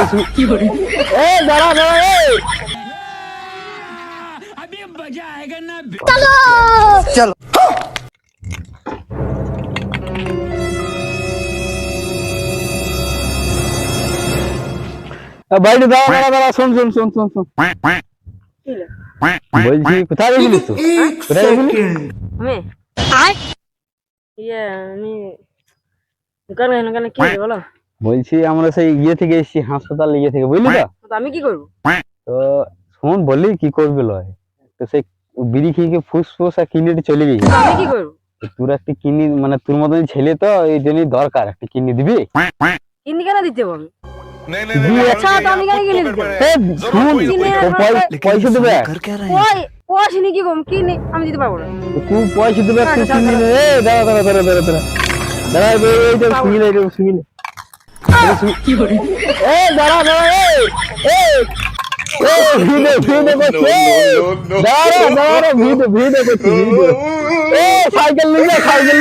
এই দাঁড়া দাঁড়া এই अभी मजा आएगा ना। চলো বাইরে দাঁড়া দাঁড়া দাঁড়া শোন শোন শোন শোন শোন বলছি কোথায় গেছিলি তুই কোথায় গেছিলি আমি আমি দোকানে দোকানে কি হলো বলো? বলছি আমরা সেই ইয়ে থেকে এসেছি হাসপাতাল ইয়ে থেকে বুঝলি তো আমি কি করবো? তো শোন বললি কি করবি লয় তো সেই বিড়ি খেয়ে ফুসফুস আর কিডনিটা চলে গেছে তো আমি কি করবো? তো তোর একটা কিডনি মানে তোর মতন ছেলে তো এই জন্যই দরকার একটা কিডনি দিবি কিডনি কেন দিতে হবে? দিয়ে আচ্ছা তো আমি কেন কিনে দিতে হবে? এই শোন তো পয়সা দেবে পয়সা নিয়ে কি করবো? কিডনি আমি দিতে পারবো না। তুই পয়সা দেবে তুই কিডনি নে এই দাঁড়া দাঁড়া দাঁড়া দাঁড়া দাঁড়া দাঁড়া এইটা শুনিলে এইটা শুনিলে কি করে? এই দাঁড়া দাঁড়া এই এই ভিডিও ভিডিও করছে দাঁড়া দাঁড়া ভিডিও ভিডিও করছে ভিডিও এই সাইকেল নিয়ে সাইকেল